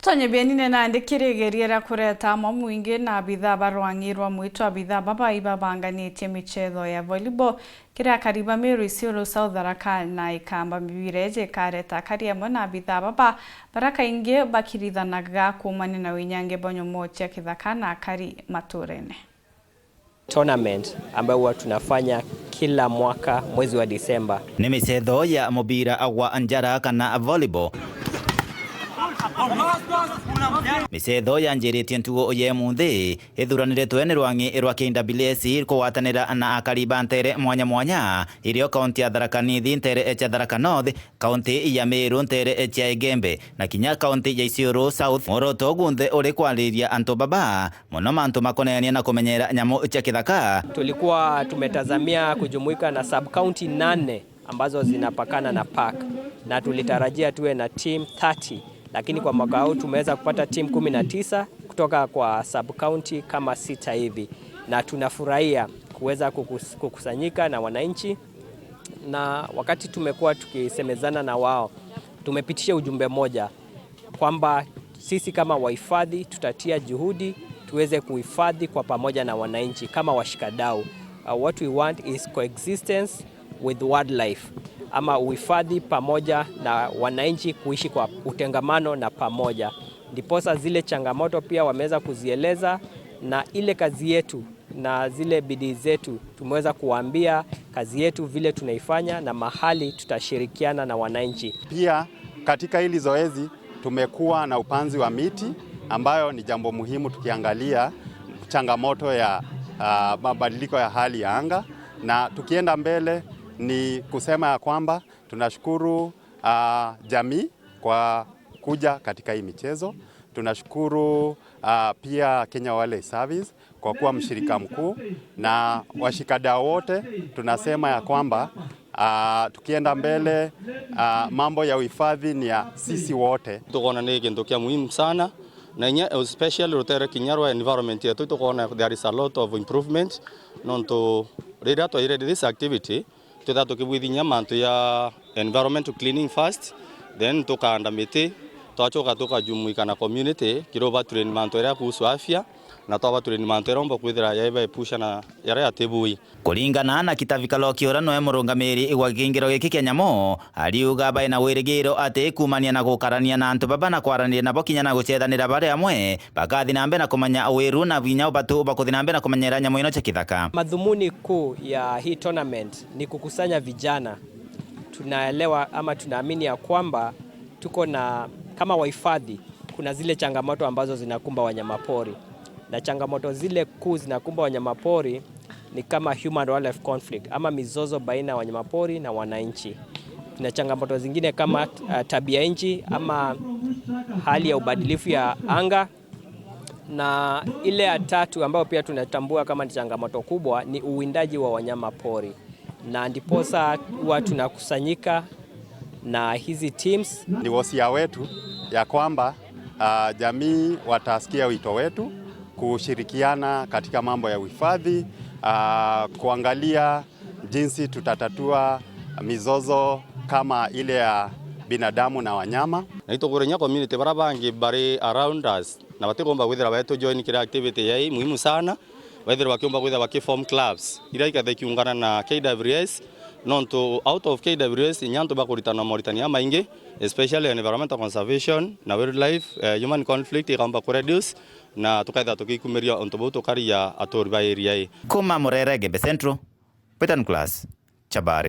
Tonye bienine na ndikirigeria kureta mwingi na abitha barwangirwa mwito abitha babaiba banganĩtie mĩchezo ya volleyball kiria kariba Meru Isiolo South Tharaka na ikamba mibireje kareta kariamwe na abitha baba baraka ingi bakirithanaga kumane na winyange bonyo mocha kithaka na kari maturene. Tournament ambayo huwa tunafanya kila mwaka mwezi wa Disemba. Ni mĩchezo ya mubira wa njara kana volleyball. Mĩchezo yanjĩrĩtie ntugo ye muthi ithuraniritwe ni rwangi rwa KWS kuwatanira na akariba ntere mwanya mwanya irio kaunti ya Tharaka Nithi ntere echa Tharaka North, kaunti ya Meru ntere echa Igembe na kinya kaunti ya Isiolo South. Moroto gunthe uri kwariria antu baba muno mantu makonania na kumenyera nyamu cha kithaka. Tulikuwa tumetazamia kujumuika na sub county 8 ambazo zinapakana na park na tulitarajia tuwe na team 30, lakini kwa mwaka huu tumeweza kupata team 19 kutoka kwa sub county kama 6 hivi, na tunafurahia kuweza kukusanyika na wananchi. Na wakati tumekuwa tukisemezana na wao, tumepitisha ujumbe moja kwamba sisi kama wahifadhi tutatia juhudi tuweze kuhifadhi kwa pamoja na wananchi kama washikadau. What we want is coexistence with wildlife, ama uhifadhi pamoja na wananchi kuishi kwa utengamano na pamoja. Ndiposa zile changamoto pia wameweza kuzieleza, na ile kazi yetu na zile bidii zetu tumeweza kuambia kazi yetu vile tunaifanya na mahali tutashirikiana na wananchi. Pia katika hili zoezi tumekuwa na upanzi wa miti ambayo ni jambo muhimu tukiangalia changamoto ya mabadiliko ya hali ya anga, na tukienda mbele ni kusema ya kwamba tunashukuru jamii kwa kuja katika hii michezo. Tunashukuru pia Kenya Wildlife Service kwa kuwa mshirika mkuu, na washikadau wote tunasema ya kwamba tukienda mbele mambo ya uhifadhi ni ya sisi wote. Tukona ni kintu kia muhimu sana, na especially rotere kinyarwa environment yetu tukona there is a lot of improvement nonto rira to ire this activity tuta tukibwithinya mantu ya environmental cleaning first, then tukaanda miti twachoka tukajumuika na community kiroba train mantu ya kuhusu afya na twa train mantu rombo kwithira yaiba epusha na yara ya tebui. Kuringana na kitavikalo kiorano emurungamiri igwa kingiro giki kia nyamo ariuga bai na wirigiro ati kumania na gukarania na antu baba na kwarania nabo kinya na gucethanira bare amwe bakathi na mbe na kumanya wiru na vinya ubatu bakuthi na mbe na kumenyera nyamo ino cha kithaka. Madhumuni kuu ya hii tournament ni kukusanya vijana. Tunaelewa ama tunaamini ya kwamba tuko na kama wahifadhi kuna zile changamoto ambazo zinakumba wanyamapori, na changamoto zile kuu zinakumba wanyamapori ni kama human wildlife conflict ama mizozo baina ya wanyamapori na wananchi. Kuna changamoto zingine kama tabia nchi ama hali ya ubadilifu ya anga, na ile ya tatu ambayo pia tunatambua kama ni changamoto kubwa ni uwindaji wa wanyamapori, na ndiposa huwa tunakusanyika na hizi teams. Ni wasia wetu ya kwamba jamii watasikia wito wetu kushirikiana katika mambo ya uhifadhi, kuangalia jinsi tutatatua mizozo kama ile ya binadamu na wanyama. Na itogorenya community barabangi bari around us na batigomba gwithira baeto join kira activity yai muhimu sana, whether bakiomba gwithira bakiform clubs ira ikathekiungana na KWS nonto out of KWS nyanto bakuritana Mauritania maingi, especially environmental conservation na wildlife human conflict ikamba kureduce na tukaitha tukikumiria ontobo tukaria atorba area. Kuma Murere Gembe Central, Peter Nicholas, Chabari.